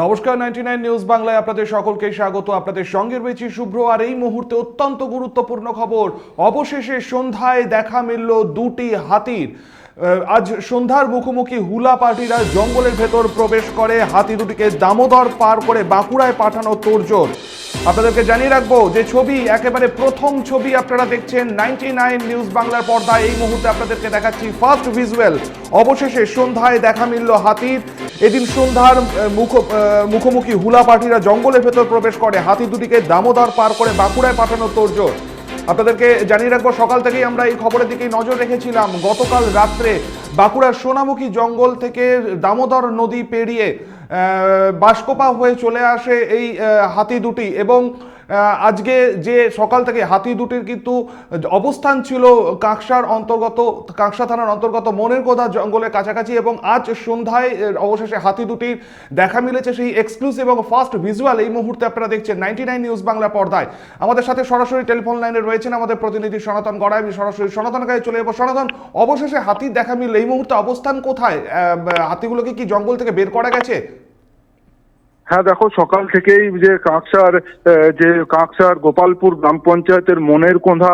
নমস্কার, 99 নিউজ বাংলায় আপনাদের সকলকে স্বাগত। আপনাদের সঙ্গে রয়েছি শুভ্র। আর এই মুহূর্তে অত্যন্ত গুরুত্বপূর্ণ খবর, অবশেষে সন্ধ্যায় দেখা মিলল দুটি হাতির। আজ সন্ধ্যার মুখোমুখি হুলা পার্টিরা জঙ্গলের ভেতর প্রবেশ করে হাতি দুটিকে দামোদর পার করে বাঁকুড়ায় পাঠানো তোড়জোড়। আপনাদেরকে জানিয়ে রাখবো যে ছবি, একেবারে প্রথম ছবি আপনারা দেখছেন 99 নিউজ বাংলার পর্দায়। এই মুহূর্তে আপনাদেরকে দেখাচ্ছি ফার্স্ট ভিজুয়াল। অবশেষে সন্ধ্যায় দেখা মিলল হাতির। এদিন সন্ধ্যার মুখোমুখি হুলা পার্টিরা জঙ্গলের ভেতর প্রবেশ করে হাতি দুটিকে দামোদর পার করে বাঁকুড়ায় পাঠানো তোড়জোড়। আপনাদেরকে জানিয়ে রাখবো, সকাল থেকেই আমরা এই খবরের দিকেই নজর রেখেছিলাম। গতকাল রাত্রে বাঁকুড়ার সোনামুখী জঙ্গল থেকে দামোদর নদী পেরিয়ে বাঁশকোপা হয়ে চলে আসে এই হাতি দুটি, এবং আজকে যে সকাল থেকে হাতি দুটির কিন্তু অবস্থান ছিল কাঁকসা থানার অন্তর্গত মনের কোদা জঙ্গলের কাছাকাছি, এবং আজ সন্ধ্যায় অবশেষে হাতি দুটির দেখা মিলেছে। সেই এক্সক্লুসিভ এবং ফার্স্ট ভিজুয়াল এই মুহূর্তে আপনারা দেখছেন 99 নিউজ বাংলা পর্দায়। আমাদের সাথে সরাসরি টেলিফোন লাইনে রয়েছেন আমাদের প্রতিনিধি সনাতন গড়াই। আমি সরাসরি সনাতনের কাছে চলে যাবো। সনাতন, অবশেষে হাতির দেখা মিলল, এই মুহূর্তে অবস্থান কোথায়? হাতিগুলোকে কি জঙ্গল থেকে বের করা গেছে? হ্যাঁ, দেখো, সকাল থেকেই যে কাঁকসার গোপালপুর গ্রাম পঞ্চায়েতের মনের কোঁধা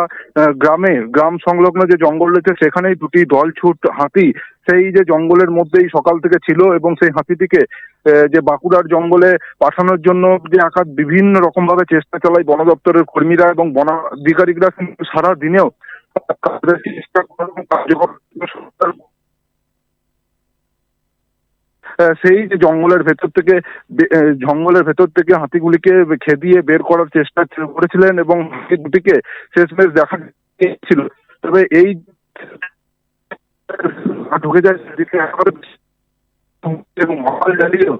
গ্রাম সংলগ্ন যে জঙ্গল রয়েছে, সেখানেই দুটি দলছুট হাতি সেই যে জঙ্গলের মধ্যেই সকাল থেকে ছিল, এবং সেই হাতিটিকে যে বাঁকুড়ার জঙ্গলে পাঠানোর জন্য যে বিভিন্ন রকম ভাবে চেষ্টা চালায় বন দপ্তরের কর্মীরা এবং বনাধিকারিকরা, কিন্তু সারা দিনেও চেষ্টা কার্যকর সেই যে জঙ্গলের ভেতর থেকে হাতিগুলিকে খেদিয়ে বের করার চেষ্টা করেছিলেন, এবং হাতি দুটিকে শেষমেশ দেখা গিয়েছিল। তবে এই ঢুকে যায় সেদিকে একেবারে এবং মহাল জ্বালিয়েও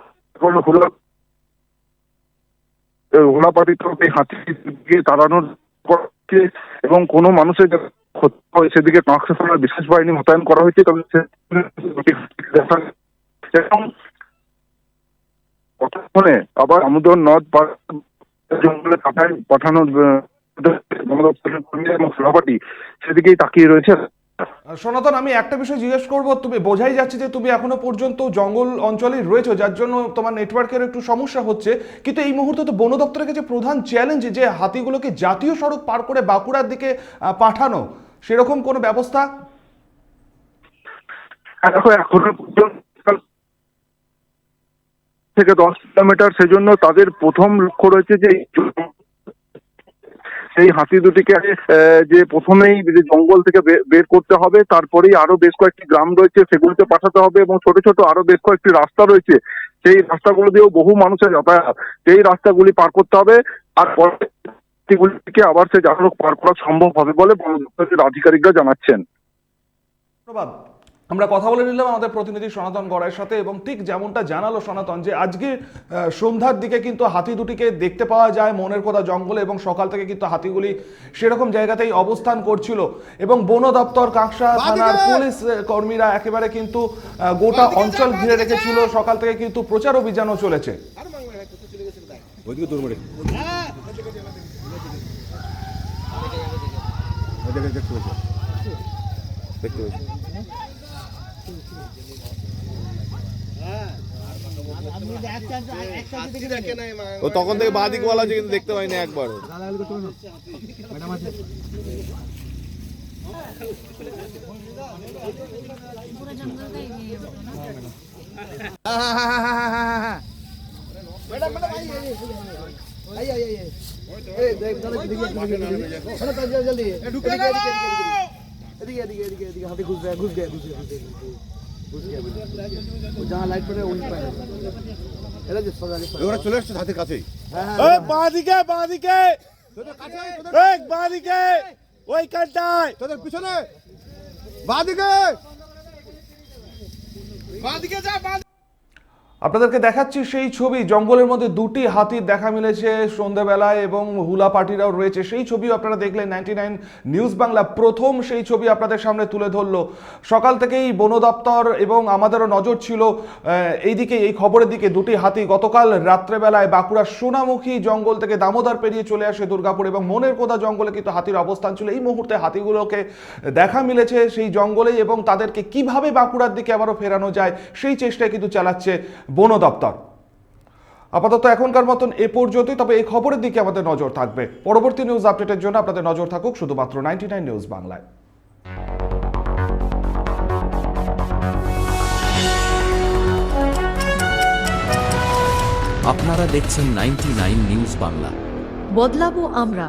হোলাপাটি এই হাতিকে তাড়ানোর করছে, এবং কোনো মানুষের ক্ষতি হয় সেদিকে কাঁকসা থানার বিশেষ বাহিনী মোতায়েন করা হয়েছে। তবে দেখা এবং কতক্ষণে আবার আমোদর নদ জঙ্গলে পাঠানোর এবং সভাপতি সেদিকেই তাকিয়ে রয়েছে। সনাতন, আমি একটা বিষয় জিজ্ঞেস করবো। তুমি বোঝাই যাচ্ছে যে তুমি এখনো পর্যন্ত জঙ্গল অঞ্চলে রয়েছে, যার জন্য তোমার নেটওয়ার্কের একটু সমস্যা হচ্ছে। কিন্তু এই মুহূর্তে তো বন দপ্তরের কাছে প্রধান চ্যালেঞ্জ যে হাতিগুলোকে জাতীয় সড়ক পার করে বাঁকুড়ার দিকে পাঠানো, সেরকম কোনো ব্যবস্থা? দেখো, এখনো থেকে 10 কিলোমিটার, সেজন্য তাদের প্রথম লক্ষ্য রয়েছে যে সেই হাতি দুটিকে যে প্রথমেই জঙ্গল থেকে বের করতে হবে, তারপরেই আরো বেশ কয়েকটি গ্রাম রয়েছে সেগুলিতে পাঠাতে হবে, এবং ছোট ছোট আরো বেশ কয়েকটি রাস্তা রয়েছে, সেই রাস্তাগুলো দিয়েও বহু মানুষের যাতায়াত, সেই রাস্তাগুলি পার করতে হবে। আর পরবর্তীগুলিকে আবার সে জাহাজ পার করা সম্ভব হবে বলে বন দপ্তরের আধিকারিকরা জানাচ্ছেন। ধন্যবাদ। আমরা কথা বলে নিলাম আমাদের প্রতিনিধি সনাতন গড়াইয়ের সাথে, এবং ঠিক যেমনটা জানালো সনাতন যে আজকে সন্ধ্যার দিকে কিন্তু হাতি দুটিকে দেখতে পাওয়া যায় মনের কোদা জঙ্গলে, এবং সকাল থেকে কিন্তু হাতিগুলি সেরকম জায়গাতেই অবস্থান করছিল, এবং বন দপ্তর, কাঁকসা থানার পুলিশ কর্মীরা একেবারে কিন্তু গোটা অঞ্চল ঘিরে রেখেছিল। সকাল থেকে কিন্তু প্রচার অভিযানও চলেছে। ও তখন থেকে বাদিক বলা হচ্ছে, কিন্তু দেখতে পাইনি একবারও। ওরা চলে আসছে হাতের কাছেই। বাদিকে বাদিকে বাদিকে ওইখানটায় তোদের পিছনে বাদিকে বাদিকে যা। আপনাদেরকে দেখাচ্ছি সেই ছবি, জঙ্গলের মধ্যে দুটি হাতির দেখা মিলেছে সন্ধ্যাবেলায়, এবং হুলা পার্টিরাও রয়েছে। সেই ছবিও আপনারা দেখলেন 99 নিউজ বাংলা প্রথম সেই ছবি আপনাদের সামনে তুলে ধরলো। সকাল থেকেই বন দপ্তর এবং আমাদেরও নজর ছিল এইদিকে, এই খবরের দিকে। দুটি হাতি গতকাল রাত্রেবেলায় বাঁকুড়ার সোনামুখী জঙ্গল থেকে দামোদর পেরিয়ে চলে আসে দুর্গাপুর, এবং মনের কোদা জঙ্গলে কিন্তু হাতির অবস্থান ছিল। এই মুহূর্তে হাতিগুলোকে দেখা মিলেছে সেই জঙ্গলেই, এবং তাদেরকে কিভাবে বাঁকুড়ার দিকে আবারও ফেরানো যায় সেই চেষ্টায় কিন্তু চালাচ্ছে বন দপ্তর। আপাতত এখনকার মতন এ পর্যন্তই, তবে এই খবরের দিকে আমাদের নজর থাকবে। পরবর্তী নিউজ আপডেটের জন্য আপনাদের নজর থাকুক শুধুমাত্র 99 নিউজ বাংলায়। আপনারা দেখছেন 99 নিউজ বাংলা। বদলাবো আমরা।